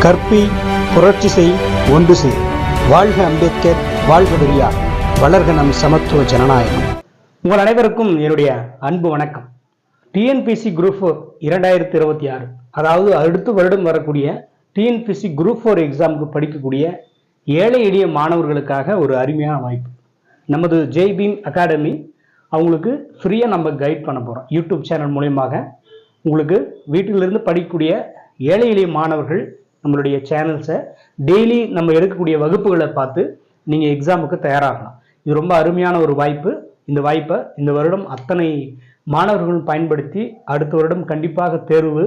கற்பி புரட்சி செய் ஒன்று செய். வாழ்க அம்பேத்கர், வாழ்க பெரியார், வளர்க நம் சமத்துவ ஜனநாயகம். உங்கள் அனைவருக்கும் என்னுடைய அன்பு வணக்கம். டிஎன்பிசி குரூப் 4 2026, அதாவது அடுத்த வருடம் வரக்கூடிய டிஎன்பிசி குரூப் 4 எக்ஸாமுக்கு படிக்கக்கூடிய ஏழை எளிய மாணவர்களுக்காக ஒரு அருமையான வாய்ப்பு. நமது ஜெய்பீம் அகாடமி அவங்களுக்கு ஃப்ரீயாக நம்ம கைட் பண்ண போகிறோம். யூடியூப் சேனல் மூலயமாக உங்களுக்கு வீட்டிலிருந்து படிக்கக்கூடிய ஏழை எளிய மாணவர்கள் நம்மளுடைய சேனல்ஸை டெய்லி நம்ம எடுக்கக்கூடிய வகுப்புகளை பார்த்து நீங்கள் எக்ஸாமுக்கு தயாராகலாம். இது ரொம்ப அருமையான ஒரு வாய்ப்பு. இந்த வாய்ப்பை இந்த வருடம் அத்தனை மாணவர்களும் பயன்படுத்தி அடுத்த வருடம் கண்டிப்பாக தேர்வு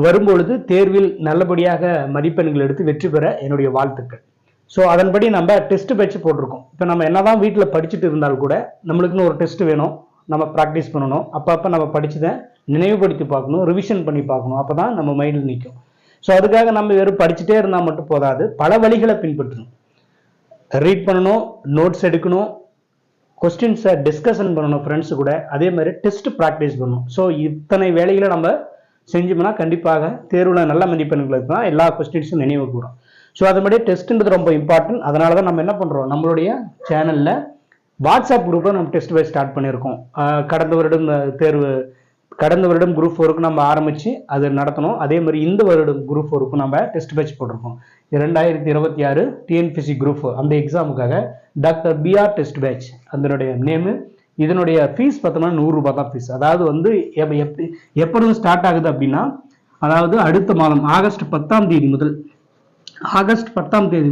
வரும்பொழுது தேர்வில் நல்லபடியாக மதிப்பெண்கள் எடுத்து வெற்றி பெற என்னுடைய வாழ்த்துக்கள். ஸோ அதன்படி நம்ம டெஸ்ட் பேட்ச் போட்டிருக்கோம். இப்போ நம்ம என்னதான் வீட்டில் படிச்சுட்டு இருந்தால் கூட நம்மளுக்குன்னு ஒரு டெஸ்ட் வேணும், நம்ம ப்ராக்டிஸ் பண்ணணும். அப்பப்போ நம்ம படிச்சதை நினைவுபடுத்தி பார்க்கணும், ரிவிஷன் பண்ணி பார்க்கணும். அப்போ தான் நம்ம மைண்டில் நிற்கும். ஸோ அதுக்காக நம்ம வெறும் படிச்சுட்டே இருந்தால் மட்டும் போதாது, பல வழிகளை பின்பற்றணும். ரீட் பண்ணணும், நோட்ஸ் எடுக்கணும், கொஸ்டின்ஸை டிஸ்கஷன் பண்ணணும் ஃப்ரெண்ட்ஸு கூட. அதே மாதிரி டெஸ்ட் ப்ராக்டிஸ் பண்ணணும். ஸோ இத்தனை வேலைகளை நம்ம செஞ்சோம்னா கண்டிப்பாக தேர்வில் நல்ல மதிப்பெண்களுக்கு தான் எல்லா கொஸ்டின்ஸும் நினைவு கூறும். ஸோ அது மாதிரி டெஸ்ட்டுன்றது ரொம்ப இம்பார்ட்டன்ட். அதனால தான் நம்ம என்ன பண்ணுறோம், நம்மளுடைய சேனலில் வாட்ஸ்அப் குரூப்பில் நம்ம டெஸ்ட் வைஸ் ஸ்டார்ட் பண்ணியிருக்கோம். கடந்த வருடம் குரூப் 4க்கு நம்ம ஆரம்பித்து அது நடத்தணும். அதே மாதிரி இந்த வருடம் குரூப் 4க்கும் நம்ம டெஸ்ட் பேட்ச் போட்டிருக்கோம். 2026 டிஎன்பிசி குரூப் 4 அந்த எக்ஸாமுக்காக டாக்டர் பிஆர் டெஸ்ட் பேட்ச் அதனுடைய நேமு. இதனுடைய ஃபீஸ் பார்த்தோம்னா 100 ரூபாய் தான் ஃபீஸ். அதாவது வந்து எப்பொழுது ஸ்டார்ட் ஆகுது அப்படின்னா, அதாவது அடுத்த மாதம் ஆகஸ்ட் 10ஆம் தேதி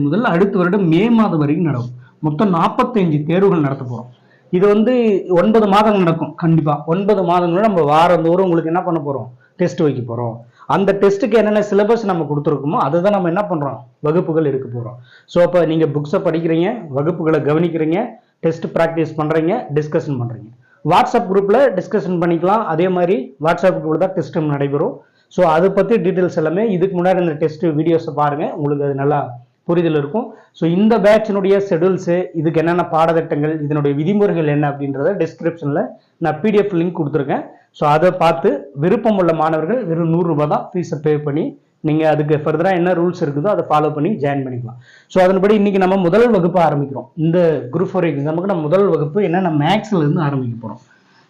முதல் அடுத்த வருடம் மே மாதம் வரைக்கும் நடக்கும். மொத்தம் 45 தேர்வுகள் நடத்த போகிறோம். இது வந்து 9 மாதங்கள் நடக்கும். கண்டிப்பாக 9 மாதங்களும் நம்ம வாரந்தோறும் உங்களுக்கு என்ன பண்ண போகிறோம், டெஸ்ட் வைக்க போகிறோம். அந்த டெஸ்ட்டுக்கு என்னென்ன சிலபஸ் நம்ம கொடுத்துருக்கோமோ அதை தான் நம்ம என்ன பண்ணுறோம், வகுப்புகள் எடுக்க போகிறோம். ஸோ அப்போ நீங்கள் புக்ஸை படிக்கிறீங்க, வகுப்புகளை கவனிக்கிறீங்க, டெஸ்ட் ப்ராக்டிஸ் பண்ணுறீங்க, டிஸ்கஷன் பண்ணுறீங்க. வாட்ஸ்அப் குரூப்பில் டிஸ்கஷன் பண்ணிக்கலாம். அதே மாதிரி வாட்ஸ்அப் குரூப்பில் தான் டெஸ்ட் நடைபெறும். ஸோ அதை பற்றி டீட்டெயில்ஸ் எல்லாமே இதுக்கு முன்னாடி இந்த டெஸ்ட் வீடியோஸை பாருங்கள், உங்களுக்கு அது நல்லா புரிதல் இருக்கும். ஸோ இந்த பேட்சினுடைய ஷெடியூல்ஸு, இதுக்கு என்னென்ன பாடத்திட்டங்கள், இதனுடைய விதிமுறைகள் என்ன அப்படின்றத டிஸ்கிரிப்ஷனில் நான் பிடிஎஃப் லிங்க் கொடுத்துருக்கேன். ஸோ அதை பார்த்து விருப்பம் உள்ள மாணவர்கள் வெறும் 100 ரூபாய் தான் ஃபீஸை பே பண்ணி நீங்கள் அதுக்கு ஃபர்தராக என்ன ரூல்ஸ் இருக்குதோ அதை ஃபாலோ பண்ணி ஜாயின் பண்ணிக்கலாம். ஸோ அதன்படி இன்றைக்கி நம்ம முதல் வகுப்பு ஆரம்பிக்கிறோம். இந்த குரூப் 4 எக்ஸாமுக்கு நம்ம முதல் வகுப்பு என்னென்ன மேக்ஸ்லேருந்து ஆரம்பிக்க போகிறோம்.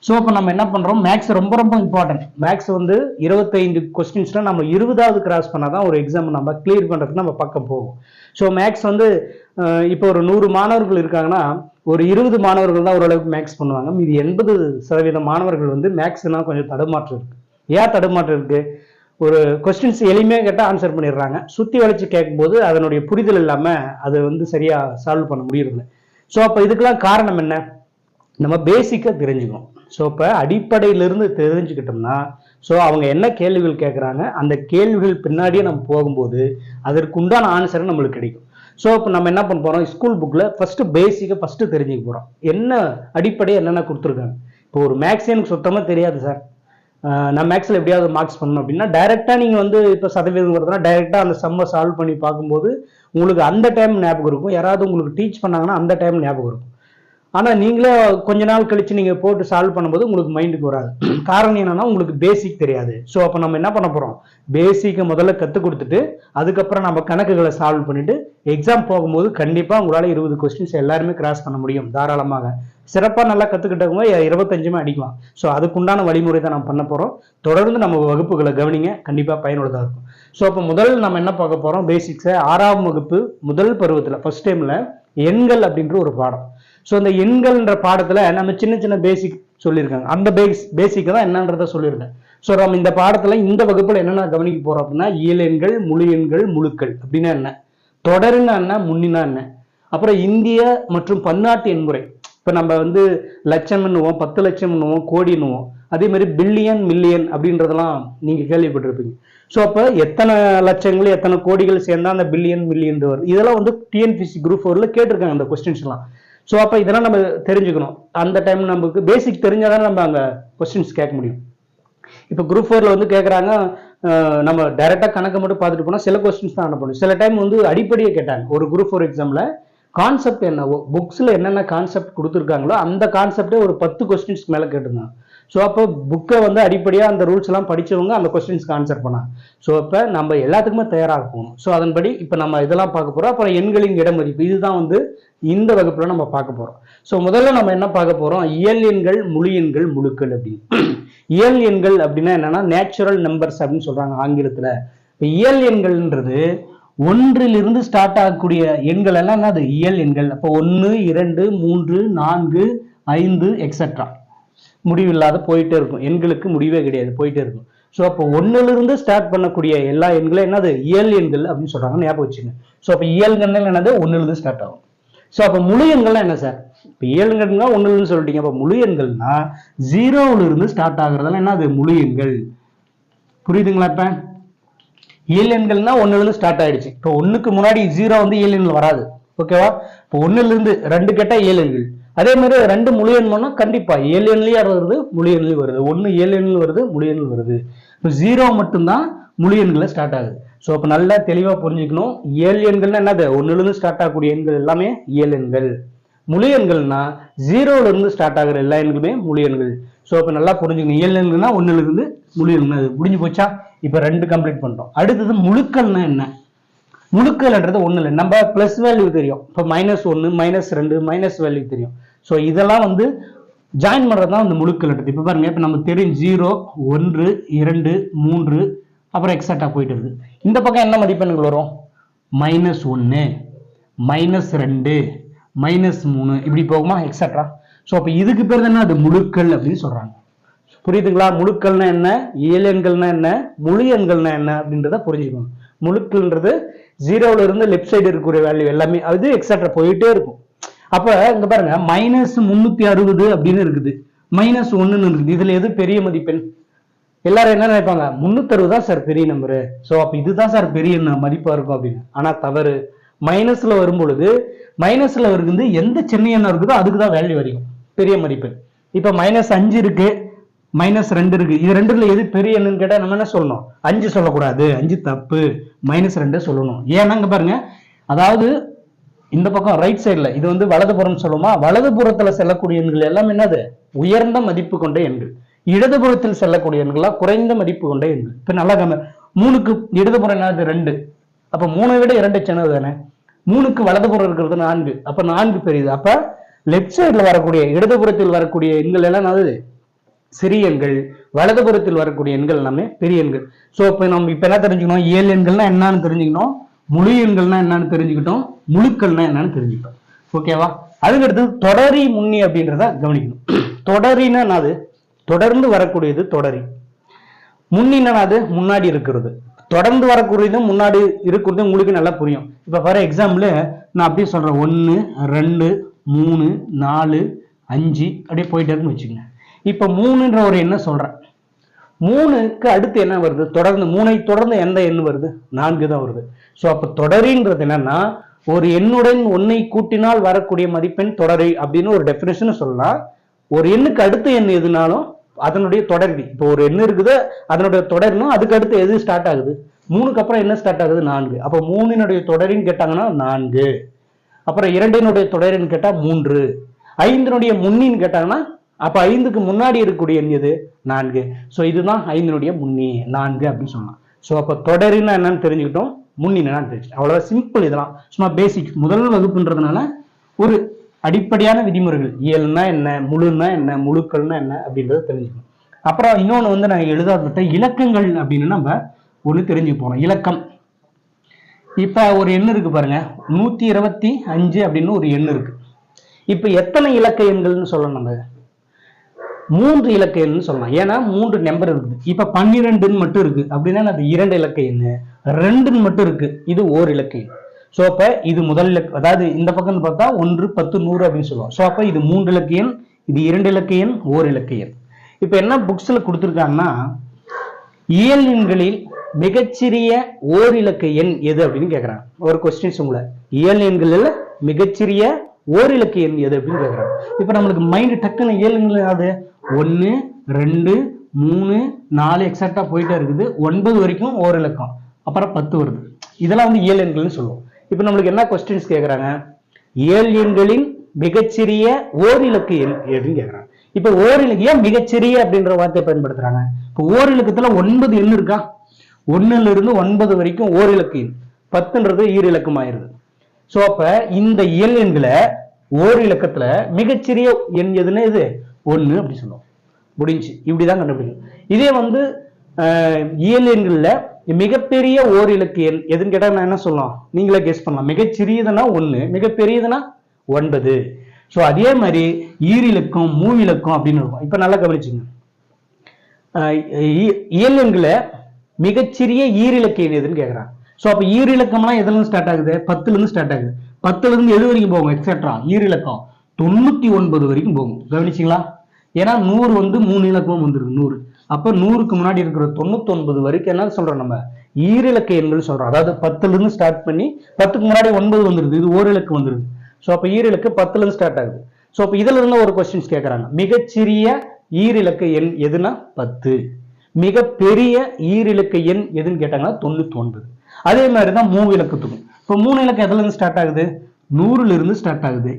ஸோ இப்போ நம்ம என்ன பண்ணுறோம், மேக்ஸ் ரொம்ப ரொம்ப இம்பார்ட்டன்ட். மேக்ஸ் வந்து 25 கொஸ்டின்ஸில் நம்ம 20வது கிராஸ் பண்ணால் தான் ஒரு எக்ஸாம் நம்ம கிளியர் பண்ணுறதுக்கு நம்ம பக்கம் போகும். ஸோ மேக்ஸ் வந்து இப்போ ஒரு 100 மாணவர்கள் இருக்காங்கன்னா ஒரு 20 மாணவர்கள் தான் ஓரளவுக்கு மேக்ஸ் பண்ணுவாங்க. மீதி 80% மாணவர்கள் வந்து மேக்ஸ்னா கொஞ்சம் தடுமாற்றம் இருக்குது. ஏன் தடுமாற்றம் இருக்குது, ஒரு கொஸ்டின்ஸ் எளிமையாக கேட்டால் ஆன்சர் பண்ணிடுறாங்க, சுற்றி வளைச்சு கேட்கும்போது அதனுடைய புரிதல் இல்லாமல் அதை வந்து சரியாக சால்வ் பண்ண முடியறதில்லை. ஸோ அப்போ இதுக்கெல்லாம் காரணம் என்ன, நம்ம பேசிக்காக தெரிஞ்சுக்கணும். ஸோ இப்போ அடிப்படையிலிருந்து தெரிஞ்சுக்கிட்டோம்னா, ஸோ அவங்க என்ன கேள்விகள் கேட்குறாங்க அந்த கேள்விகள் பின்னாடியே நம்ம போகும்போது அதற்கு உண்டான ஆன்சர் நம்மளுக்கு கிடைக்கும். ஸோ இப்போ நம்ம என்ன பண்ண போகிறோம், ஸ்கூல் புக்கில் ஃபஸ்ட்டு தெரிஞ்சுக்க போகிறோம். என்ன அடிப்படையை என்னென்ன கொடுத்துருக்காங்க. இப்போ ஒரு மேக்ஸ் எனக்கு சுத்தமாக தெரியாது சார், நான் மேக்ஸில் எப்படியாவது மார்க்ஸ் பண்ணணும் அப்படின்னா டைரெக்டாக நீங்கள் வந்து இப்போ சதவீதம் வருதுன்னா டைரெக்டாக அந்த சம்மை சால்வ் பண்ணி பார்க்கும்போது உங்களுக்கு அந்த டைம் ஞாபகம் இருக்கும். யாராவது உங்களுக்கு டீச் பண்ணாங்கன்னா அந்த டைம் ஞாபகம் இருக்கும். ஆனால் நீங்களே கொஞ்ச நாள் கழிச்சு நீங்கள் போட்டு சால்வ் பண்ணும்போது உங்களுக்கு மைண்டுக்கு வராது. காரணம் என்னன்னா உங்களுக்கு பேசிக் தெரியாது. ஸோ அப்போ நம்ம என்ன பண்ண போகிறோம், பேசிக்கை முதல்ல கற்றுக் கொடுத்துட்டு அதுக்கப்புறம் நம்ம கணக்குகளை சால்வ் பண்ணிட்டு எக்ஸாம் போகும்போது கண்டிப்பாக உங்களால் 20 கொஸ்டின்ஸ் எல்லாருமே கிராஸ் பண்ண முடியும் தாராளமாக. சிறப்பாக நல்லா கற்றுக்கிட்டவங்க 25 அடிக்கலாம். ஸோ அதுக்குண்டான வழிமுறை தான் நம்ம பண்ண போகிறோம். தொடர்ந்து நம்ம வகுப்புகளை கவனிங்க, கண்டிப்பாக பயனுள்ளதாக இருக்கும். ஸோ அப்போ முதல் நம்ம என்ன பார்க்க போகிறோம், பேசிக்ஸை 6ஆம் வகுப்பு முதல் பருவத்தில் ஃபர்ஸ்ட் டைமில் எண்கள் அப்படின்ற ஒரு பாடம். ஸோ அந்த எண்கள்ன்ற பாடத்தில் நம்ம சின்ன சின்ன பேசிக் சொல்லியிருக்காங்க. அந்த பேசிக்கை தான் என்னன்றதை சொல்லியிருக்கேன். ஸோ நம்ம இந்த பாடத்தில் இந்த வகுப்பில் என்னென்ன கவனிக்க போகிறோம் அப்படின்னா, இயல் எண்கள், முழு எண்கள், முழுக்கள் அப்படின்னா என்ன, தொடர்னா என்ன, முன்னினா என்ன, அப்புறம் இந்திய மற்றும் பன்னாட்டு எண்முறை. இப்போ நம்ம வந்து லட்சம் என்னுவோம், 10 லட்சம் என்னுவோம், கோடி என்னுவோம். அதே மாதிரி பில்லியன், மில்லியன் அப்படின்றதெல்லாம் நீங்கள் கேள்விப்பட்டிருப்பீங்க. ஸோ அப்போ எத்தனை லட்சங்கள் எத்தனை கோடிகள் சேர்ந்தா அந்த பில்லியன் மில்லியன் வருது. இதெல்லாம் வந்து டிஎன்பிசி குரூப் 4ல கேட்டிருக்காங்க அந்த கொஸ்டின்ஸ்லாம். ஸோ அப்போ இதெல்லாம் நம்ம தெரிஞ்சுக்கணும். அந்த டைம் நமக்கு பேசிக் தெரிஞ்சாதான் நம்ம அங்கே கொஸ்டின்ஸ் கேட்க முடியும். இப்போ குரூப் 4ல வந்து கேட்குறாங்க, நம்ம டைரெக்டாக கணக்கு மட்டும் பார்த்துட்டு போனால் சில கொஸ்டின்ஸ் தான் அனுப்பணும். சில டைம் வந்து அடிப்படையே கேட்டாங்க. ஒரு குரூப் 4 எக்ஸாமில் கான்செப்ட் என்னவோ புக்ஸில் என்னென்ன கான்செப்ட் கொடுத்துருக்காங்களோ அந்த கான்செப்டே ஒரு 10 கொஸ்டின்ஸ்க்கு மேலே கேட்டிருந்தாங்க. ஸோ அப்போ புக்கை வந்து அடிப்படையாக அந்த ரூல்ஸ் எல்லாம் படிச்சவங்க அந்த கொஸ்டின்ஸ்க்கு ஆன்சர் பண்ணாங்க. ஸோ அப்போ நம்ம எல்லாத்துக்குமே தயாராக போகணும். ஸோ அதன்படி இப்போ நம்ம இதெல்லாம் பார்க்க போகிறோம். அப்புறம் எண்களின் இடமதிப்பு இதுதான் வந்து இந்த வகுப்புல நம்ம பார்க்க போறோம். ஸோ முதல்ல நம்ம என்ன பார்க்க போறோம், இயல் எண்கள், முழு எண்கள், முழுக்கள் அப்படின்னு. இயல் எண்கள் அப்படின்னா என்னன்னா நேச்சுரல் நம்பர்ஸ் அப்படின்னு சொல்றாங்க ஆங்கிலத்துல. இப்போ இயல் எண்கள்ன்றது ஒன்றிலிருந்து ஸ்டார்ட் ஆகக்கூடிய எண்கள் எல்லாம் என்ன, அது இயல் எண்கள். அப்போ 1, 2, 3, 4, 5 எக்ஸெட்ரா முடிவில்லாத போயிட்டே இருக்கும். எண்களுக்கு முடிவே கிடையாது, போயிட்டே இருக்கும். ஸோ அப்போ ஒன்னிலிருந்து ஸ்டார்ட் பண்ணக்கூடிய எல்லா எண்களும் என்னது இயல் எண்கள் அப்படின்னு சொல்றாங்க, ஞாபகம் வச்சுங்க. ஸோ அப்போ இயல்கள் என்னது ஒன்னிலிருந்து ஸ்டார்ட் ஆகும். ஸோ அப்போ முழு எண்கள்லாம் என்ன சார், இப்போ இயல்கள்னா ஒன்னிலிருந்து சொல்லிட்டீங்க. அப்போ முழு எண்கள்னா 0ல இருந்து ஸ்டார்ட் ஆகுறதெல்லாம் என்ன, அது முழு எண்கள். புரியுதுங்களா? இப்ப இயல் எண்கள்னா ஒன்னுல இருந்து ஸ்டார்ட் ஆயிடுச்சு. இப்போ ஒண்ணுக்கு முன்னாடி 0 வந்து இயல் எண்கள் வராது. ஓகேவா? இப்போ ஒன்னுல இருந்து 2 கேட்டா இயல் எண்கள். அதே மாதிரி 2 முழு எண் பண்ணா கண்டிப்பா இயல் எண்லயே வருது, முழு எண்லயும் வருது. 1 இயல் எண்ணில் வருது, முழு எண்ணில் வருது. இப்போ 0 மட்டும்தான் முழு எண்களை ஸ்டார்ட் ஆகுது. ஸோ அப்போ நல்லா தெளிவா புரிஞ்சுக்கணும். இயல் எண்கள்னா என்னது, ஒன்னுல இருந்து ஸ்டார்ட் ஆகக்கூடிய எண்கள் எல்லாமே இயல் எண்கள். முழு எண்கள்னா 0ல இருந்து ஸ்டார்ட் ஆகுற எல்லா எண்களுமே முழு எண்கள். ஸோ அப்போ நல்லா புரிஞ்சுக்கணும். இயல் எண்கள்னா ஒன்னுல இருந்து முழு எண்கள். முடிஞ்சு போச்சா? இப்போ 2 கம்ப்ளீட் பண்ணிட்டோம். அடுத்தது முழுக்கள்னா என்ன? முழுக்கள்ன்றது ஒண்ணு இல்லை, நம்ம பிளஸ் வேல்யூ தெரியும். இப்போ -1, -2 மைனஸ் வேல்யூ தெரியும். ஸோ இதெல்லாம் வந்து ஜாயின் பண்றது தான் அந்த முழுக்கள்ன்றது. இப்போ பாருங்க, இப்போ நமக்கு தெரியும் 0, 1, 2, 3 அப்புறம் எக்ஸட்ரா போயிட்டு இருக்கு. இந்த பக்கம் என்ன மதிப்பெண்கள் வரும், -1, -2, -3 இப்படி போகுமா எக்ஸட்ரா. ஸோ அப்போ இதுக்கு பேர் என்ன, அது முழுக்கள் அப்படின்னு சொல்றாங்க. புரியுதுங்களா? முழுக்கள்னா என்ன, இயல் எண்கள்னா என்ன, முழு எண்கள்னா என்ன அப்படின்றத புரிஞ்சுக்கணும். முழுக்கள்ன்றது 0ல இருந்து லெஃப்ட் சைடு இருக்கிற வேல்யூ எல்லாமே அது எக்ஸட்ரா போயிட்டே இருக்கும். அப்ப இங்க பாருங்க -360 அப்படின்னு இருக்குது, -1 இருக்குது. இதுல எது பெரிய மதிப்பெண்? எல்லாரும் என்ன நினைப்பாங்க, 360 தான் சார் பெரிய நம்பரு, ஸோ அப்ப இதுதான் சார் பெரிய மதிப்பா இருக்கும் அப்படின்னு. ஆனா தவறு. மைனஸ்ல வரும் பொழுது மைனஸ்ல இருக்குது எந்த சின்ன எண்ணம் இருக்குதோ அதுக்கு தான் வேல்யூ வரைக்கும் பெரிய மதிப்பெண். இப்ப -5 இருக்கு, -2 இருக்கு. இது ரெண்டுல எது பெரிய எண்ணுன்னு கேட்டா நம்ம என்ன சொல்லணும், 5 சொல்லக்கூடாது, 5 தப்பு, -2 சொல்லணும். ஏன்னா இங்க பாருங்க, அதாவது இந்த பக்கம் ரைட் சைட்ல இது வந்து வலதுபுறம் சொல்லுமா, வலதுபுறத்துல செல்லக்கூடிய எண்கள் எல்லாம் என்னது உயர்ந்த மதிப்பு கொண்ட எண்கள், இடதுபுறத்தில் செல்லக்கூடிய எண்களா குறைந்த மதிப்பு கொண்ட எண்கள். இப்ப நல்லா 3க்கு இடதுபுறம் என்னது 2, அப்ப 3 விட 2 சின்னது தானே. 3க்கு வலதுபுறம் இருக்கிறது 4, அப்ப 4 பெரியது. அப்ப லெஃப்ட் சைட்ல வரக்கூடிய இடதுபுறத்தில் வரக்கூடிய எண்கள் எல்லாம் என்னது சிறிய எண்கள், வலதுபுறத்தில் வரக்கூடிய எண்கள் எல்லாமே பெரிய எண்கள். ஸோ இப்போ நம்ம இப்ப என்ன தெரிஞ்சுக்கணும், இயல் எண்கள்னா என்னன்னு தெரிஞ்சுக்கணும், முழு எண்கள்னா என்னன்னு தெரிஞ்சுக்கிட்டோம், முழுக்கள்னா என்னன்னு தெரிஞ்சுக்கிட்டோம். ஓகேவா? அதுக்கடுத்து தொடரி முன்னி அப்படின்றத கவனிக்கணும். தொடரின்னா என்னது, தொடர்ந்து வரக்கூடியது தொடரி. முன்னின்னா அது முன்னாடி இருக்கிறது. தொடர்ந்து வரக்கூடியது முன்னாடி இருக்கிறது உங்களுக்கு நல்லா புரியும். இப்ப ஃபார் எக்ஸாம்பிள் நான் அப்படியே சொல்றேன், 1, 2, 3, 4, 5 அப்படியே போயிட்டே இருக்குன்னு வச்சுக்கோங்க. இப்ப 3ன்ற ஒரு எண்ணை சொல்றேன், 3க்கு அடுத்து என்ன வருது, தொடர்ந்து 3ஐ தொடர்ந்து எந்த எண் வருது, 4 தான் வருது. ஸோ அப்ப தொடரின்றது என்னன்னா, ஒரு எண்ணுடன் 1ஐ கூட்டினால் வரக்கூடிய மதிப்பெண் தொடரி அப்படின்னு ஒரு டெஃபினேஷன் சொல்லலாம். ஒரு எண்ணுக்கு அடுத்த எண் எதுனாலும் அதனுடைய தொடர்பு. இப்போ ஒரு எண் இருக்குது, அதனுடைய தொடர்னும் அதுக்கு அடுத்து எது ஸ்டார்ட் ஆகுது, 3க்கு அப்புறம் என்ன ஸ்டார்ட் ஆகுது, 4. அப்போ 3னுடைய தொடரின்னு கேட்டாங்கன்னா 4, அப்புறம் 2னுடைய தொடரின்னு கேட்டா 3, 5னுடைய முன்னின்னு கேட்டாங்கன்னா அப்ப 5க்கு முன்னாடி இருக்கக்கூடிய எண் எது, 4. ஸோ இதுதான் 5னுடைய முன்னி 4 அப்படின்னு சொல்லலாம். ஸோ அப்ப தொடரின்னா என்னன்னு தெரிஞ்சுக்கிட்டோம், முன்னின்னு என்னன்னு தெரிஞ்சுக்கிட்டோம். அவ்வளவு சிம்பிள். இதெல்லாம் சும்மா பேசிக் முதல் வகுப்புன்றதுனால ஒரு அடிப்படையான விதிமுறைகள். இயல்னா என்ன, முழுன்னா என்ன, முழுக்கள்னா என்ன அப்படின்றத தெரிஞ்சுக்கணும். அப்புறம் இன்னொன்று வந்து நான் எழுதாத இலக்கங்கள் அப்படின்னு நம்ம ஒன்று தெரிஞ்சு போனோம். இலக்கம், இப்ப ஒரு எண் இருக்கு பாருங்க, 125 அப்படின்னு ஒரு எண் இருக்கு. இப்ப எத்தனை இலக்க எண்கள்னு சொல்லணும், நம்ம 3 இலக்க எண்ணு சொல்லலாம். ஏன்னா 3 நம்பர் இருக்குது. இப்ப 12 மட்டும் இருக்கு அப்படின்னா அது 2 இலக்க எண்ணு, 2 மட்டும் இருக்கு இது ஓர் இலக்க எண். ஸோ அப்ப இது முதல் இலக்க, அதாவது இந்த பக்கம் பார்த்தா 1, 10, 100 அப்படின்னு சொல்லுவோம். ஸோ அப்ப இது 3 இலக்க எண், இது 2 இலக்க எண், ஓர் இலக்க எண். இப்ப என்ன புக்ஸ்ல கொடுத்துருக்காங்கன்னா, இயல் எண்களில் மிகச்சிறிய ஓர் இலக்க எண் எது அப்படின்னு கேட்கறாங்க. ஒரு கொஸ்டின்ஸ் உங்களை, இயல் எண்களில் மிகச்சிறிய ஓர் இலக்க எண் எது அப்படின்னு கேட்கறாங்க. இப்ப நம்மளுக்கு மைண்ட் டக்குன்னு இயல் எண்கள் யாரு, 1, 2, 3, 4 எக்ஸட்ரா போயிட்டே இருக்குது. 9 வரைக்கும் ஓர் இலக்கம், அப்புறம் 10 வருது. இதெல்லாம் வந்து இயல் எண்கள்னு சொல்லுவோம். இப்ப நம்மளுக்கு என்ன கொஸ்டின்ஸ் கேட்கறாங்க, இயல் எண்களின் மிகச்சிறிய ஓர் இலக்க எண் எதுன்னு கேட்கறாங்க. இப்ப ஓரிலக்கிய மிகச்சிறிய அப்படின்ற வார்த்தையை பயன்படுத்துறாங்க. இப்போ ஓரிலக்கத்துல 9 எண் இருக்கா, 1ல இருந்து 9 வரைக்கும் ஓரிலக்கு எண், 10ன்றது ஈரிலக்கம் ஆயிருது. சோ அப்ப இந்த இயல் எண்களை ஓரிலக்கத்துல மிகச்சிறிய எண் எதுன்னு இது 1 அப்படி சொல்லுவோம். முடிஞ்சு, இப்படிதான் கண்டுபிடிக்கும். இதே வந்து இயல் எண்கள்ல மிகப்பெரிய ஓரிலக்கு எண் எதுன்னு கேட்டா நான் என்ன சொல்லலாம், நீங்களே கெஸ் பண்ணலாம். மிகச்சிறியதுன்னா 1, மிகப்பெரியதுன்னா 9. ஸோ அதே மாதிரி ஈரிலக்கம் மூவிலக்கம் அப்படின்னு இருக்கும். இப்ப நல்லா கவனிச்சுங்க, இயல் எண்களை மிகச்சிறிய ஈரிலக்க எண் எதுன்னு கேட்கறாங்க. ஸோ அப்ப ஈரிலக்கம்லாம் எதுல இருந்து ஸ்டார்ட் ஆகுது, 10ல இருந்து ஸ்டார்ட் ஆகுது. 10ல இருந்து எது வரைக்கும் போகும் எக்ஸெட்ரா, ஈரிலக்கம் 99 வரைக்கும் போகும். கவனிச்சிங்களா? ஏன்னா 100 வந்து 3 இலக்கமும் வந்துருக்கு 100. அப்ப 100க்கு முன்னாடி இருக்கிற 99 வரைக்கும் என்ன சொல்றோம், நம்ம ஈரிலக்க எண்கள் சொல்றோம். அதாவது 10ல இருந்து ஸ்டார்ட் பண்ணி 10க்கு முன்னாடி 9 வந்துருது, இது ஓரிலக்கு வந்துருது. ஸோ அப்ப ஈரிலக்கு 10ல இருந்து ஸ்டார்ட் ஆகுது. ஸோ அப்ப இதுல இருந்து ஒரு கொஸ்டின்ஸ் கேட்கறாங்க, மிகச்சிறிய ஈரிலக்க எண் எதுனா 10, மிகப்பெரிய ஈரிலக்க எண் எதுன்னு கேட்டாங்கன்னா 99. அதே மாதிரிதான் மூவிலக்கத்துக்கும். இப்போ 3 இலக்கம் எதுல இருந்து ஸ்டார்ட் ஆகுது, 100ல இருந்து ஸ்டார்ட் ஆகுது.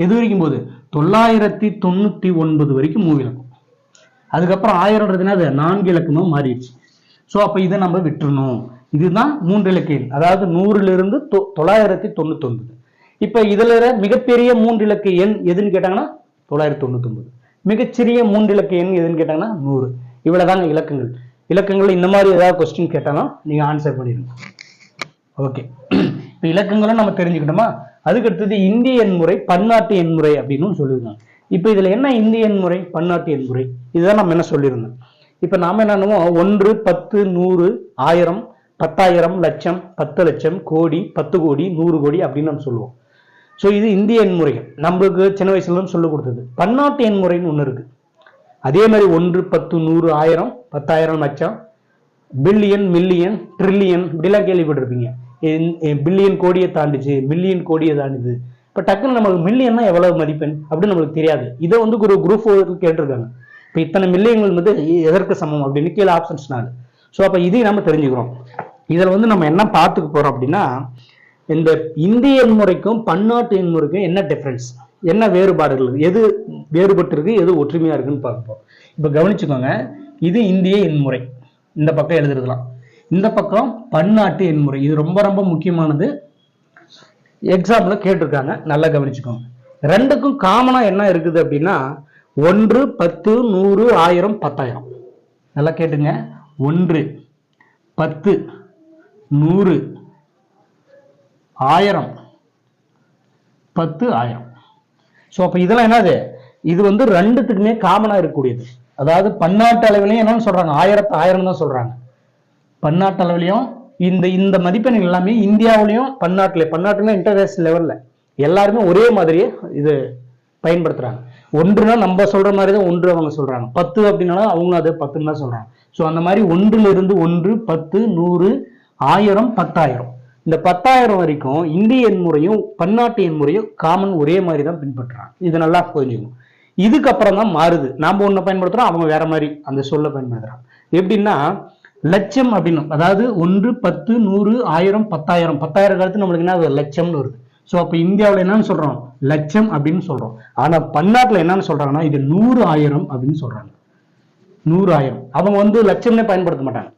எது வரைக்கும் போகுது, 999 வரைக்கும் மூவிலக்கம். அதுக்கப்புறம் 1000ன்றதுனா அது 4 இலக்கமா மாறிடுச்சு. ஸோ அப்ப இதை நம்ம விட்டுறணும். இதுதான் 3 இலக்க எண், அதாவது 100ல இருந்து 999. இப்ப இதுல மிகப்பெரிய 3 இலக்க எண் எதுன்னு கேட்டாங்கன்னா 999. மிகச்சிறிய 3 இலக்க எண் எதுன்னு கேட்டாங்கன்னா 100. இவ்வளவுதாங்க இலக்கங்கள். இலக்கங்கள் இந்த மாதிரி ஏதாவது கொஸ்டின் கேட்டாலும் நீங்க ஆன்சர் பண்ணிடுங்க. ஓகே, இப்ப இலக்கங்களும் நம்ம தெரிஞ்சுக்கிட்டோமா. அதுக்கு அடுத்தது இந்திய எண்முறை, பன்னாட்டு எண்முறை அப்படின்னு சொல்லியிருக்காங்க. இப்ப இதுல என்ன இந்திய எண்முறை, பன்னாட்டு எண்முறை, இதுதான் நம்ம என்ன சொல்லியிருந்தோம். இப்ப நாம என்னன்னுவோம், 1, 10, 100, 1000, 10,000, லட்சம், 10 லட்சம், கோடி, 10 கோடி, 100 கோடி அப்படின்னு நம்ம சொல்லுவோம். ஸோ இது இந்திய எண்முறைகள், நம்மளுக்கு சின்ன வயசுல சொல்லிக் கொடுத்தது. பன்னாட்டு எண்முறைன்னு ஒண்ணு இருக்கு. அதே மாதிரி 1, 10, 100, 1000, 10,000, லட்சம், பில்லியன், மில்லியன், ட்ரில்லியன் இப்படிலாம் கேள்விப்பட்டிருப்பீங்க. பில்லியன் கோடியை தாண்டிச்சு, மில்லியன் கோடியை தாண்டிது. இப்ப டக்குன்னு நமக்கு மில்லியன்னா எவ்வளவு மதிப்பெண் அப்படின்னு நம்மளுக்கு தெரியாது. இதை வந்து ஒரு குரூப் கேட்டிருக்காங்க. இப்ப இத்தனை மில்லியன்கள் வந்து எதற்கு சமம் அப்படின்னு கீழே ஆப்ஷன்ஸ் 4. ஸோ அப்ப இதையும் நம்ம தெரிஞ்சுக்கிறோம். இதுல வந்து நம்ம என்ன பார்த்துக்க போறோம் அப்படின்னா, இந்த இந்திய எண்முறைக்கும் பன்னாட்டு எண்முறைக்கும் என்ன டிஃபரன்ஸ், என்ன வேறுபாடுகள், எது வேறுபட்டு இருக்கு, எது ஒற்றுமையா இருக்குன்னு பார்ப்போம். இப்ப கவனிச்சுக்கோங்க, இது இந்திய எண்முறை, இந்த பக்கம் எழுதுறதுலாம். இந்த பக்கம் பன்னாட்டு எண்முறை, இது ரொம்ப ரொம்ப முக்கியமானது, எக்ஸாம்ல கேட்டிருக்காங்க, நல்லா கவனிச்சுக்கோங்க. ரெண்டுக்கும் காமனா என்ன இருக்குது அப்படின்னா 1, 10, 100, 1000, 10,000. நல்லா கேட்டுங்க, 1, 10, 100, 1000, 10, 1000. ஸோ அப்ப இதெல்லாம் என்னது, இது வந்து ரெண்டுத்துக்குமே காமனா இருக்கக்கூடியது. அதாவது பன்னாட்டு அளவிலையும் என்னன்னு சொல்றாங்க, 1000 தான் சொல்றாங்க. பன்னாட்டு அளவிலையும் இந்த மதிப்பெண்கள் எல்லாமே இந்தியாவிலையும் பன்னாட்டுல இன்டர்நேஷனல் லெவல்ல எல்லாருமே ஒரே மாதிரியே இது பயன்படுத்துறாங்க. 1னா நம்ம சொல்ற மாதிரி தான் 1 அவங்க சொல்றாங்க, 10 அப்படின்னா அவங்களும் அதே 10ன்னு தான் சொல்றாங்க. ஸோ அந்த மாதிரி 1ல இருந்து 1, 10, 100, 1000, 10,000, இந்த 10,000 வரைக்கும் இந்திய எண்முறையும் பன்னாட்டு எண்முறையும் காமன் ஒரே மாதிரி தான் பின்பற்றுறாங்க. இது நல்லா புரிஞ்சுக்கணும். இதுக்கப்புறம் தான் மாறுது, நாம ஒண்ணு பயன்படுத்துறோம், அவங்க வேற மாதிரி அந்த சொல்ல பயன்படுத்துறாங்க. எப்படின்னா லட்சம் அப்படின்னு, அதாவது 1, 10, 100, 1000, 10,000, 10,000 காலத்து நம்மளுக்கு என்ன லட்சம்னு வருது. ஸோ அப்ப இந்தியாவில் என்னன்னு சொல்றோம், லட்சம் அப்படின்னு சொல்றோம். ஆனா பன்னாட்டுல என்னன்னு சொல்றாங்கன்னா இது 100,000 அப்படின்னு சொல்றாங்க. 100,000 அவங்க வந்து லட்சம்னே பயன்படுத்த மாட்டாங்க.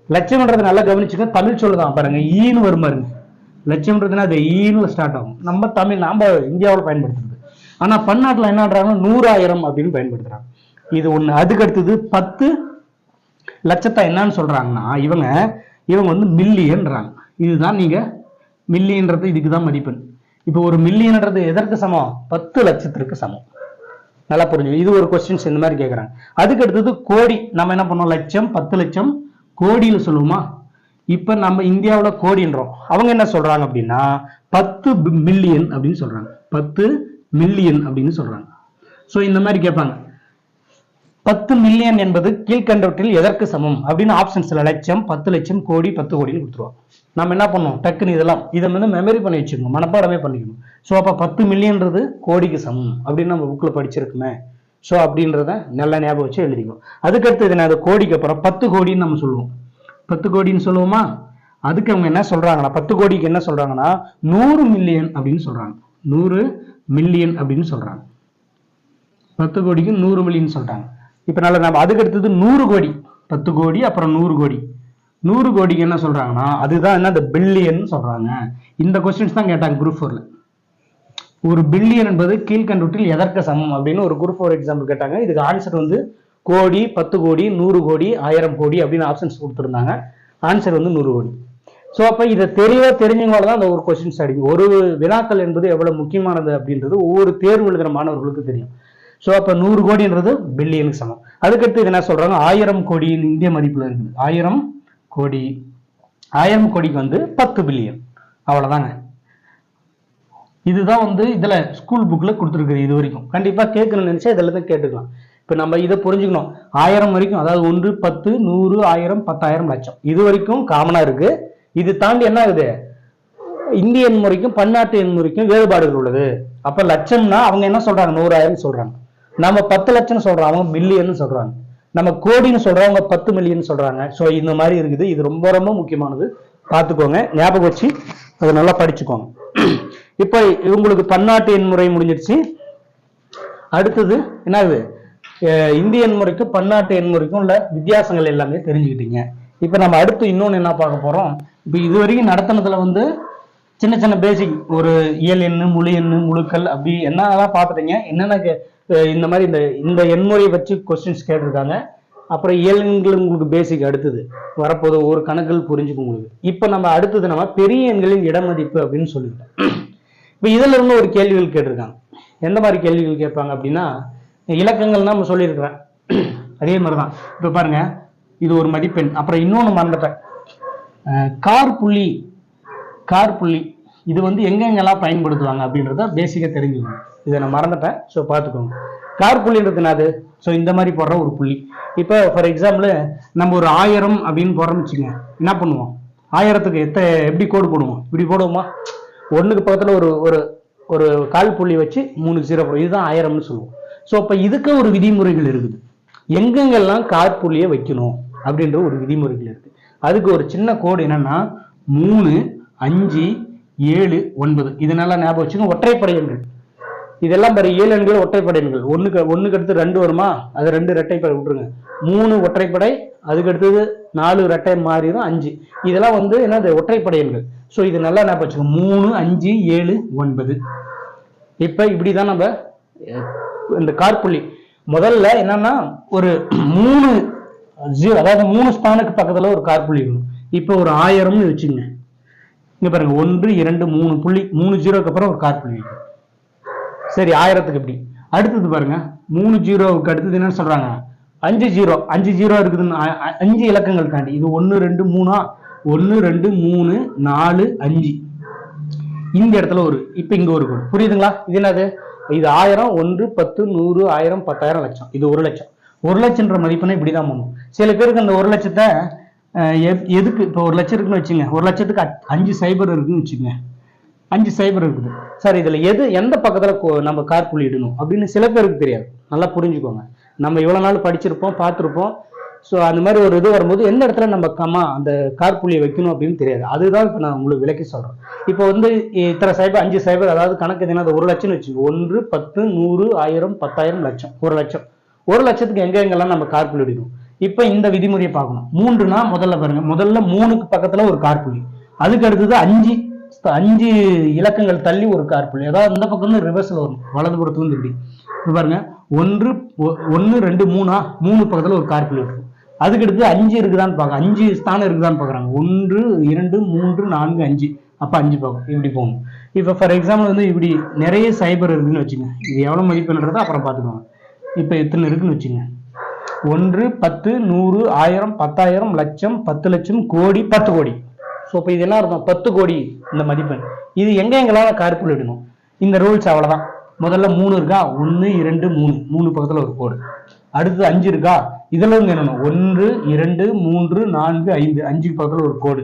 லட்சம்ன்றது நல்லா கவனிச்சுக்க, தமிழ் சொல்லுதான் பாருங்க, ஈன்னு வரும் பாருங்க. லட்சம்ன்றதுன்னா அது ஈன்னு ஸ்டார்ட் ஆகும். நம்ம இந்தியாவில் பயன்படுத்துறது. ஆனா பன்னாட்டுல என்னன்றாங்க 100,000 அப்படின்னு பயன்படுத்துறாங்க. இது ஒண்ணு. அதுக்கு அடுத்தது 10 லட்சத்தை என்னன்னு சொல்றாங்கன்னா இவங்க வந்து மில்லியன்றாங்க. இதுதான் நீங்க மில்லியன்றது, இதுக்குதான் மதிப்பெண். இப்போ ஒரு மில்லியன்றது எதற்கு சமம், 10 லட்சத்திற்கு சமம். நல்லா புரிஞ்சு, இது ஒரு கொஸ்டின்ஸ் இந்த மாதிரி கேட்கறாங்க. அதுக்கு அடுத்தது கோடி, நம்ம என்ன பண்ணோம், லட்சம், 10 லட்சம் கோடியில சொல்லுவோமா. இப்ப நம்ம இந்தியாவில கோடின்றோம், அவங்க என்ன சொல்றாங்க அப்படின்னா 10 மில்லியன் அப்படின்னு சொல்றாங்க, 10 மில்லியன் அப்படின்னு சொல்றாங்க. சோ இந்த மாதிரி கேட்பாங்க, 10 மில்லியன் என்பது கீழ்கண்டவற்றில் எதற்கு சமம் அப்படின்னு ஆப்ஷன்ஸ்ல லட்சம், 10 லட்சம், கோடி, 10 கோடின்னு கொடுத்துருவோம். நம்ம என்ன பண்ணோம், டக்குன்னு இதை வந்து மெமரி பண்ணி வச்சுக்கணும், மனப்பாடமே பண்ணிக்கணும். ஸோ அப்ப 10 மில்லியன்றது கோடிக்கு சமம் அப்படின்னு நம்ம புக்ல படிச்சிருக்குமே. ஸோ அப்படின்றத நல்லா ஞாபகம் வச்சு எழுதிக்கணும். அதுக்கடுத்து இது நான் கோடிக்கு அப்புறம் 10 கோடின்னு நம்ம சொல்லுவோம். 10 கோடின்னு சொல்லுவோமா. அதுக்கு அவங்க என்ன சொல்றாங்கன்னா 10 கோடிக்கு என்ன சொல்றாங்கன்னா 100 மில்லியன் அப்படின்னு சொல்றாங்க. 100 மில்லியன் அப்படின்னு சொல்றாங்க. 10 கோடிக்கு 100 மில்லியன் சொல்லிட்டாங்க. இப்போ நல்லா நம்ம அதுக்கு அடுத்தது 100 கோடி, 10 கோடி அப்புறம் 100 கோடி. 100 கோடிக்கு என்ன சொல்றாங்கன்னா அதுதான் என்ன, இந்த பில்லியன் சொல்றாங்க. இந்த கொஸ்டின்ஸ் தான் கேட்டாங்க குரூப் 4ல. ஒரு பில்லியன் என்பது கீழ்கண்டவற்றில் எதற்கு சமம் அப்படின்னு ஒரு குரூப் 4 எக்ஸாம்பிள் கேட்டாங்க. இதுக்கு ஆன்சர் வந்து கோடி, 10 கோடி, 100 கோடி, 1000 கோடி அப்படின்னு ஆப்ஷன்ஸ் கொடுத்துருந்தாங்க. ஆன்சர் வந்து 100 கோடி. ஸோ அப்போ இதை தெரிஞ்சவங்களால தான் அந்த ஒரு கொஸ்டின்ஸ் அடிக்கும். ஒரு வினாக்கள் என்பது எவ்வளவு முக்கியமானது அப்படின்றது ஒவ்வொரு தேர்வு எழுதுகிற மாணவர்களுக்கு தெரியும். ஸோ அப்போ 100 கோடின்றது பில்லியனுக்கு சமம். அதுக்கடுத்து என்ன சொல்றாங்க, 1000 கோடி இந்திய மதிப்புல இருக்குது. 1000 கோடி, 1000 கோடிக்கு வந்து 10 பில்லியன், அவ்வளவுதாங்க. இதுதான் வந்து இதுல ஸ்கூல் புக்ல கொடுத்துருக்குது. இது வரைக்கும் கண்டிப்பா கேட்கணும்னு நினைச்சா இதெல்லாம் தான் கேட்டுக்கலாம். இப்ப நம்ம இதை புரிஞ்சுக்கணும். 1000 வரைக்கும், அதாவது 1, 10, 100, 1000, 10,000, லட்சம் இது வரைக்கும் காமனா இருக்கு. இது தாண்டி என்ன ஆகுது, இந்திய எண் முறைக்கும் பன்னாட்டு எண் முறைக்கும் வேறுபாடுகள் உள்ளது. அப்ப லட்சம்னா அவங்க என்ன சொல்றாங்க, 100,000 சொல்றாங்க. நம்ம 10 லட்சம் சொல்றோம், அவங்க மில்லியன் சொல்றாங்க. நம்ம கோடின்னு சொல்றவங்க 10 மில்லியன் சொல்றாங்க. ஸோ இந்த மாதிரி இருக்குது. இது ரொம்ப ரொம்ப முக்கியமானது, பார்த்துக்கோங்க, ஞாபகம் வச்சு அதை நல்லா படிச்சுக்கோங்க. இப்ப இவங்களுக்கு பன்னாட்டு எண் முறை முடிஞ்சிருச்சு. அடுத்தது என்ன ஆகுது, இந்திய எண் முறைக்கும் பன்னாட்டு எண் முறைக்கும் உள்ள வித்தியாசங்கள் எல்லாமே தெரிஞ்சுக்கிட்டீங்க. இப்ப நம்ம அடுத்து இன்னொன்னு என்ன பார்க்க போறோம். இப்ப இது வரைக்கும் நடத்தினதுல வந்து சின்ன சின்ன பேசிக், ஒரு இயல் எண்ணு, முழு எண்ணு, முழுக்கள் அப்படி என்னெல்லாம் பார்த்துட்டீங்க. என்னென்ன இந்த மாதிரி இந்த எண்முறையை வச்சு கொஸ்டின்ஸ் கேட்டிருக்காங்க. அப்புறம் இயல்கள் உங்களுக்கு பேசிக் அடுத்தது வரப்போது ஒரு கணக்குகள் புரிஞ்சுக்கும் உங்களுக்கு. இப்ப நம்ம அடுத்தது நம்ம பெரிய எண்களின் இடமதிப்பு அப்படின்னு சொல்லிட்டோம். இப்ப இதுல இருந்து ஒரு கேள்விகள் கேட்டிருக்காங்க. எந்த மாதிரி கேள்விகள் கேட்பாங்க அப்படின்னா, இலக்கங்கள் நம்ம சொல்லியிருக்கிறேன், அதே மாதிரிதான். இப்ப பாருங்க, இது ஒரு மதிப்பெண். அப்புறம் இன்னொன்னு மறந்துட்டேன், கார் புள்ளி இது வந்து எங்கெங்கெல்லாம் பயன்படுத்துவாங்க அப்படின்றத பேசிக்கா தெரிஞ்சுக்கணும். இதை நான் மறந்துட்டேன், ஸோ பார்த்துக்கோங்க. கார் புள்ளின்றது என்னது, ஸோ இந்த மாதிரி போடுற ஒரு புள்ளி. இப்போ ஃபார் எக்ஸாம்பிள் நம்ம ஒரு 1000 அப்படின்னு போடுறோம்னு வச்சுங்க, என்ன பண்ணுவோம், 1000க்கு எப்படி கோடு போடுவோம், இப்படி போடுவோமா, ஒன்றுக்கு பக்கத்தில் ஒரு ஒரு ஒரு கால் புள்ளி வச்சு 3 0 போடுவோம். இதுதான் 1000ன்னு சொல்லுவோம். ஸோ அப்போ இதுக்கு ஒரு விதிமுறைகள் இருக்குது, எங்கெங்கெல்லாம் கார் புள்ளியை வைக்கணும் அப்படின்ற ஒரு விதிமுறைகள் இருக்கு. அதுக்கு ஒரு சின்ன கோடு என்னன்னா 3, 5, 7, 9. இதனால ஞாபகம் வச்சுங்க. ஒற்றைப்படை எண்கள் இதெல்லாம் பாரு, 7 எண்கள் ஒற்றைப்படை எண்கள். ஒண்ணுக்கு அடுத்து 2 வருமா, அது 2 இரட்டைப்படை விட்டுருங்க. 3 ஒற்றைப்படை, அதுக்கு அடுத்தது 4 இரட்டை மாறிடும், 5. இதெல்லாம் வந்து என்னது, ஒற்றைப்படை எண்கள். ஸோ இது நல்லா ஞாபகம் வச்சுக்கோங்க. 3, 5, 7, 9. இப்ப இப்படிதான் நம்ம இந்த காற்புள்ளி முதல்ல என்னன்னா ஒரு 3 0, அதாவது 3 ஸ்தானுக்கு பக்கத்துல ஒரு காற்புள்ளி இருக்கணும். இப்ப ஒரு 1000ன்னு வச்சுங்க. இங்க பாருங்க, 1, 2, 3 புள்ளி, 3 0க்கு அப்புறம் ஒரு காற்புள்ளி இருக்கு. சரி, 1000க்கு இப்படி. அடுத்தது பாருங்க, 3 0க்கு அடுத்தது என்ன சொல்றாங்க, 5 0. 5 0 இருக்குதுன்னு 5 இலக்கங்கள் தாண்டி இது 1, 2, 3, 1, 2, 3, 4, 5. இந்த இடத்துல ஒரு, இப்ப இங்க ஒரு கோடு, புரியுதுங்களா? இது என்னது, இது 1000, 1, 10, 100, 1000, 10,000, லட்சம். இது 1 லட்சம். 1 லட்சம்ன்ற மதிப்புனா இப்படிதான் பண்ணும். சில பேருக்கு அந்த 1 லட்சத்தை எதுக்கு, இப்போ 1 லட்சம் இருக்குன்னு வச்சுங்க, 1 லட்சத்துக்கு 5 சைபர் இருக்குன்னு வச்சுக்கோங்க, 5 சைபர் இருக்குது சார். இதுல எந்த பக்கத்துல நம்ம காற்புள்ளி இடணும் அப்படின்னு சில பேருக்கு தெரியாது. நல்லா புரிஞ்சுக்கோங்க. நம்ம இவ்வளவு நாள் படிச்சிருப்போம், பார்த்துருப்போம். ஸோ அந்த மாதிரி ஒரு இது வரும்போது எந்த இடத்துல நம்ம அந்த காற்புள்ளியை வைக்கணும் அப்படின்னு தெரியாது. அதுதான் இப்போ நான் உங்களுக்கு விளக்கி சொல்றேன். இப்போ வந்து இத்தனை சைபர், 5 சைபர், அதாவது கணக்கு எதுனா 1 லட்சம்னு வச்சுக்கோங்க. 1, 10, 100, 1000, 10,000, லட்சம். 1 லட்சம். 1 லட்சத்துக்கு எங்கெங்கெல்லாம் நம்ம காற்புள்ளி இடணும். இப்ப இந்த விதிமுறையை பார்க்கணும். 3னா முதல்ல பாருங்க, முதல்ல 3க்கு பக்கத்துல ஒரு காற்புள்ளி, அதுக்கு அடுத்தது 5 இலக்கங்கள் தள்ளி ஒரு காற்புள்ளி, அதாவது இந்த பக்கம் வந்து ரிவர்ஸ்ல வரும், வலதுபுறத்துல இருந்து இப்படி பாருங்க. 1, 2, 3 பக்கத்துல ஒரு காற்புள்ளி இருக்கும். அதுக்கு அடுத்து 5 இருக்குதான்னு பார்க்க, 5 ஸ்தானம் இருக்குதான்னு பாக்குறாங்க. 1, 2, 3, 4, 5. அப்ப 5 பார்க்கும், இப்படி போகணும். இப்ப ஃபார் எக்ஸாம்பிள் வந்து இப்படி நிறைய சைபர் இருக்குன்னு வச்சுங்க, இது எவ்வளவு மதிப்புன்றதை அப்புறம் பார்த்துக்கோங்க. இப்ப எத்தனை இருக்குன்னு வச்சுங்க, 1, 10, 100, 1000, 10,000, லட்சம், 10 லட்சம், கோடி, 10 கோடி. ஸோ இப்போ இது என்ன அர்த்தம், 10 கோடி இந்த மதிப்பெண். இது எங்கெங்கெல்லாம் காற்புள்ளி இடணும், இந்த ரூல்ஸ் அவ்வளவுதான். முதல்ல 3 இருக்கா, 1, 2, 3 பக்கத்துல ஒரு கோடு. அடுத்து 5 இருக்கா, இதுல இருந்து என்னணும், 1, 2, 3, 4, 5, 5 பக்கத்துல ஒரு கோடு.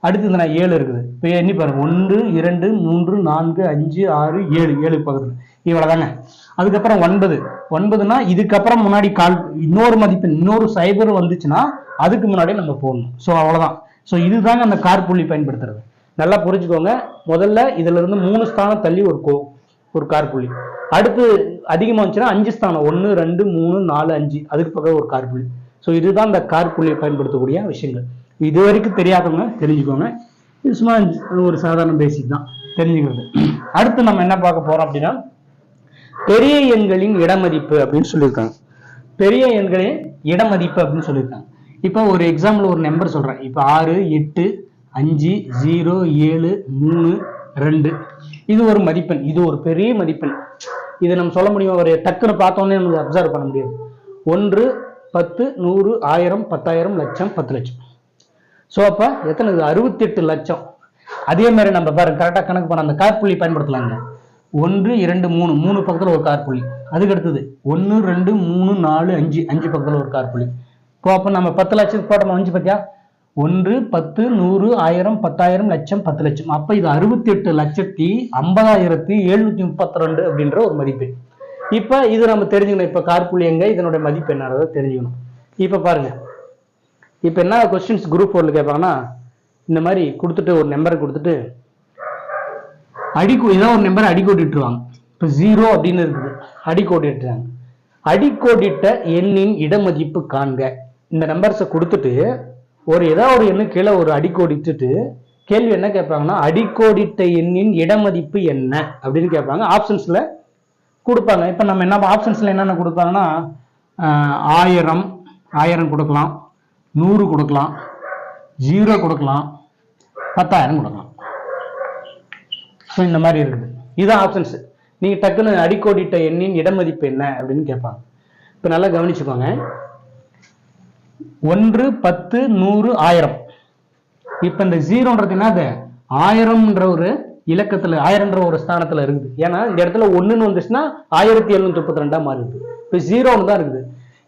அடுத்தது நான் 7 இருக்குது. இப்போ எண்ணி பாருங்க, 1, 2, 3, 4, 5, 6, 7 பக்கத்துல. இவ்வளவுதாங்க. அதுக்கப்புறம் 9னா இதுக்கப்புறம் முன்னாடி இன்னொரு மதிப்பெண், இன்னொரு சைபர் வந்துச்சுன்னா அதுக்கு முன்னாடி நம்ம போடணும். ஸோ அவ்வளவுதான். ஸோ இதுதாங்க அந்த காற்புள்ளி பயன்படுத்துறது. நல்லா புரிஞ்சுக்கோங்க. முதல்ல இதுல இருந்து 3 ஸ்தானம் தள்ளி ஒரு காற்புள்ளி. அடுத்து அதிகமாக வந்துச்சுன்னா 5 ஸ்தானம் 1 2 3 4 5 அதுக்கு பக்கம் ஒரு காற்புள்ளி. ஸோ இதுதான் இந்த காற்புள்ளியை பயன்படுத்தக்கூடிய விஷயங்கள். இது வரைக்கும் தெரியாதவங்க தெரிஞ்சுக்கோங்க. இது சும்மா ஒரு சாதாரண பேசிக் தான் தெரிஞ்சுக்கிறது. அடுத்து நம்ம என்ன பார்க்க போறோம் அப்படின்னா பெரிய எண்களின் இடமதிப்பு அப்படின்னு சொல்லியிருக்காங்க. பெரிய எண்களின் இடமதிப்பு அப்படின்னு சொல்லியிருக்காங்க. இப்போ ஒரு எக்ஸாம்பிள் ஒரு நம்பர் சொல்றேன். இப்போ 6 8 5 0 7 3 2 இது ஒரு மதிப்பெண். இது ஒரு பெரிய மதிப்பெண். இதை நம்ம சொல்ல முடியும், ஒரு டக்குன்னு பார்த்தோன்னே நமக்கு அப்சர்வ் பண்ண முடியாது. 1 10 100 1000 10000 லட்சம் 10 லட்சம். ஸோ அப்போ எத்தனை 68 லட்சம். அதே மாதிரி நம்ம பாருங்க கரெக்டாக கணக்கு பண்ண அந்த காற்புள்ளி பயன்படுத்தலாங்க. 1 2 3 3 பக்கத்தில் ஒரு காற்புள்ளி. அதுக்கு அடுத்தது 1 2 3 4 5 5 பக்கத்தில் ஒரு காற்புள்ளி. இப்போ அப்போ நம்ம 10 லட்சத்துக்கு போட்டோம் 5 பத்தியா 1 10 100 1000 10000 லட்சம் 10 லட்சம். அப்போ இது 68,50,732 அப்படின்ற ஒரு மதிப்பு. இப்போ இது நம்ம தெரிஞ்சுக்கணும். இப்போ காற்புள்ளி எங்க, இதனுடைய மதிப்பு என்னன்றதை தெரிஞ்சுக்கணும். இப்போ பாருங்க, இப்போ என்ன கொஸ்டின்ஸ் குரூப் 4 கேட்பாங்கன்னா இந்த மாதிரி கொடுத்துட்டு ஒரு நம்பரை கொடுத்துட்டு ஏதாவது ஒரு நம்பர் அடிக்கோடிட்டுருவாங்க. இப்போ 0 அப்படின்னு இருக்குது, அடிக்கோடிட்டுறாங்க. அடிக்கோடிட்ட எண்ணின் இடமதிப்பு காண்க. இந்த நம்பர்ஸை கொடுத்துட்டு ஏதாவது ஒரு எண்ணு கீழே ஒரு அடிக்கோடிட்டுட்டு கேள்வி என்ன கேட்பாங்கன்னா அடிக்கோடிட்ட எண்ணின் இடமதிப்பு என்ன அப்படின்னு கேட்பாங்க. ஆப்ஷன்ஸ்ல கொடுப்பாங்க. இப்போ நம்ம என்ன ஆப்ஷன்ஸ்ல என்னென்ன கொடுப்பாங்கன்னா 1000 கொடுக்கலாம், 100 கொடுக்கலாம், 0 கொடுக்கலாம், 10,000 கொடுக்கலாம். ஸோ இந்த மாதிரி இருக்குது. இதுதான் ஆப்ஷன்ஸ். நீங்க டக்குன்னு அடிக்கோடிட்ட எண்ணின் இடமதிப்பு என்ன அப்படின்னு கேட்பாங்க. இப்போ நல்லா கவனிச்சுக்கோங்க. 1 10 100 1000. இப்போ இந்த 0ன்றது என்னது 1000ன்ற ஒரு இலக்கத்துல 1000ன்ற ஒரு ஸ்தானத்துல இருக்குது. ஏன்னா இந்த இடத்துல 1ன்னு வந்துச்சுன்னா 1732 மாறிடுது. இப்போ 0ன்னு தான் இருக்குது.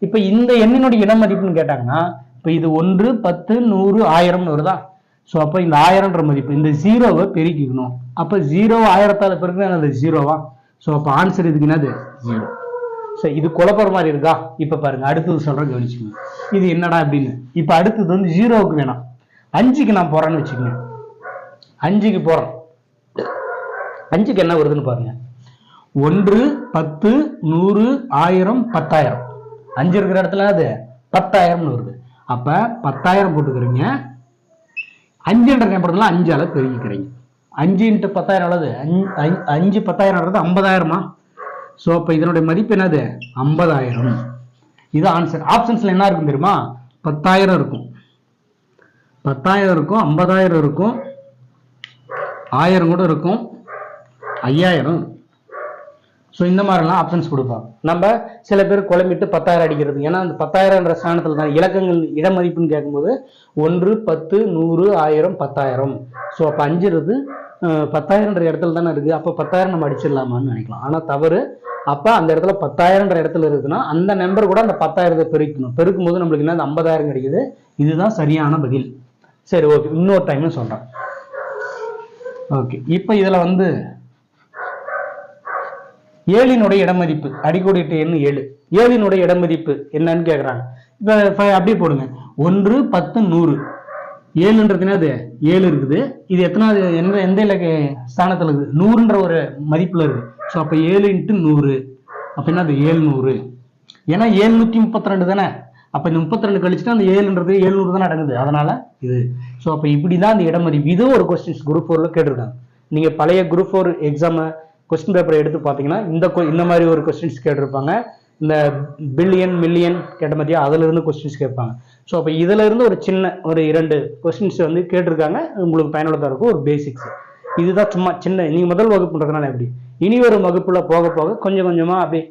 இப்போ இந்த எண்ணினுடைய இடமதிப்புன்னு கேட்டாங்கன்னா இப்போ இது 1 10 100 1000 வருதா. ஸோ அப்போ இந்த 1000ன்ற மதிப்பு இந்த 0வை பெருக்கிக்கணும். அப்போ 0 1000ஆல் பெருக்கினா அது 0வா. ஸோ அப்போ ஆன்சர் இதுக்கு என்னது 0. ஸோ இது குழப்பற மாதிரி இருக்கா. இப்போ பாருங்க அடுத்தது சொல்றேன் கவனிச்சுக்கோங்க. இது என்னடா அப்படின்னு. இப்போ அடுத்தது வந்து 0வுக்கு வேணாம், 5க்கு நான் போறேன்னு வச்சுக்கோங்க. 5க்கு போறேன். 5க்கு என்ன வருதுன்னு பாருங்க. 1 10 100 1000 10,000. 5 இருக்கிற இடத்துல அது 10,000 வருது. அப்ப 10,000 போட்டுக்கிறீங்க. 5ன்ற நம்பர்ல 5ஆல பெருக்கிக்கிறீங்க. 5 × 10,000 எவ்வளவு? 5 10,000 50,000மா. ஸோ அப்போ இதனுடைய மதிப்பு என்னது 50,000. இது ஆன்சர். ஆப்ஷன்ஸ்ல என்ன இருக்கும் தெரியுமா? 10,000 இருக்கும், 10,000 இருக்கும், 50,000 இருக்கும், 1000 கூட இருக்கும், 5,000. ஸோ இந்த மாதிரிலாம் ஆப்ஷன்ஸ் கொடுப்பாங்க. நம்ம சில பேர் குழம்பிட்டு 10,000 அடிக்கிறது. ஏன்னா அந்த 10,000ன்ற ஸ்தானத்தில் தான் இலக்கங்கள் இடமதிப்புன்னு கேட்கும்போது 1 10 100 1000 10,000. ஸோ அப்போ 5 இருக்குது 10,000ன்ற இடத்துல தானே இருக்குது. அப்போ 10,000 நம்ம அடிச்சிடலாமான்னு நினைக்கலாம். ஆனால் தவறு. அப்போ அந்த இடத்துல 10,000ன்ற இடத்துல இருக்குதுன்னா அந்த நம்பர் கூட அந்த 10,000 பெருக்கணும். பெருக்கும்போது நம்மளுக்கு என்ன 50,000 கிடைக்குது. இதுதான் சரியான பதில். சரி, ஓகே, இன்னொரு டைம் சொல்றேன். ஓகே, இப்போ இதுல வந்து 7னுடைய இடமதிப்பு அடிக்கோடிட்ட எண் 7. 7னுடைய இடமதிப்பு என்னன்னு கேட்குறாங்க. இப்போ அப்படியே போடுங்க. 1 10 100. 7ன்றது என்னது 7 இருக்குது. இது எத்தனாவது எந்த இலக்க ஸ்தானத்தில் இருக்குது? 100ன்ற ஒரு மதிப்புல இருக்கு. ஸோ அப்போ 7 × 100 அப்போ என்னது 700. ஏன்னா 732 தானே. அப்போ இந்த 32 கழிச்சுட்டு அந்த 7ன்றது 700 தான் நடக்குது. அதனால இது. ஸோ அப்போ இப்படி தான் இந்த இடமதிப்பு. இது ஒரு கொஸ்டின்ஸ் குரூப் 4ல கேட்டிருக்காங்க. நீங்க பழைய குரூப் 4 எக்ஸாம் கொஸ்டின் பேப்பரை எடுத்து பார்த்தீங்கன்னா இந்த மாதிரி ஒரு கொஸ்டின்ஸ் கேட்டிருப்பாங்க. இந்த பில்லியன் மில்லியன் கேட்ட மாதிரியா அதுல இருந்து கொஸ்டின்ஸ் கேட்பாங்க. ஸோ அப்போ இதுல இருந்து ஒரு சின்ன ஒரு 2 கொஸ்டின்ஸ் வந்து கேட்டிருக்காங்க. உங்களுக்கு பயனுள்ளதாக இருக்கும். ஒரு பேசிக்ஸ் இதுதான். சும்மா சின்ன நீங்க முதல் வகுப்புன்றதுனால எப்படி இனி வரும் வகுப்புல போக போக கொஞ்சம் கொஞ்சமா அப்படியே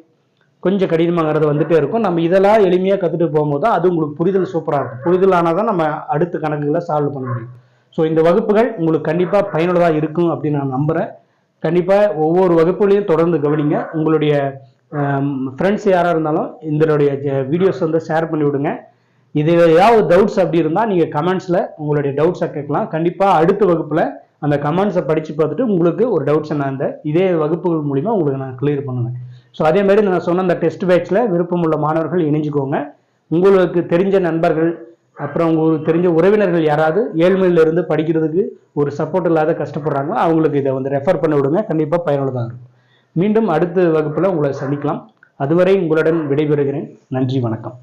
கொஞ்சம் கடினமாகிறது வந்துட்டே இருக்கும். நம்ம இதெல்லாம் எளிமையாக கற்றுட்டு போகும்போது அது உங்களுக்கு புரிதல் சூப்பராக இருக்கும். புரிதல் ஆனால் தான் நம்ம அடுத்த கணக்குகளை சால்வ் பண்ண முடியும். ஸோ இந்த வகுப்புகள் உங்களுக்கு கண்டிப்பாக பயனுள்ளதாக இருக்கும் அப்படின்னு நான் நம்புகிறேன். கண்டிப்பாக ஒவ்வொரு வகுப்புலையும் தொடர்ந்து கவனிங்க. உங்களுடைய ஃப்ரெண்ட்ஸ் யாராக இருந்தாலும் இதனுடைய வீடியோஸ் வந்து ஷேர் பண்ணி விடுங்க. இது ஏதாவது டவுட்ஸ் அப்படி இருந்தால் நீங்கள் கமெண்ட்ஸில் உங்களுடைய டவுட்ஸை கேட்கலாம். கண்டிப்பாக அடுத்த வகுப்பில் அந்த கமெண்ட்ஸை படித்து பார்த்துட்டு உங்களுக்கு ஒரு டவுட்ஸை நான் இதே வகுப்புகள் மூலிமா உங்களுக்கு நான் கிளியர் பண்ணுவேன். ஸோ அதே மாதிரி நான் சொன்ன அந்த டெஸ்ட் பேட்சில் விருப்பமுள்ள மாணவர்கள் இணைஞ்சுக்கோங்க. உங்களுக்கு தெரிஞ்ச நண்பர்கள் அப்புறம் உங்களுக்கு தெரிஞ்ச உறவினர்கள் யாராவது ஏழ்மையிலிருந்து படிக்கிறதுக்கு ஒரு சப்போர்ட் இல்லாத கஷ்டப்படுறாங்க, அவங்களுக்கு இதை வந்து ரெஃபர் பண்ணி விடுங்க. கண்டிப்பாக பயனுள்ளதாக இருக்கும். மீண்டும் அடுத்த வகுப்புல உங்களை சந்திக்கலாம். அதுவரை உங்களுடன் விடைபெறுகிறேன். நன்றி, வணக்கம்.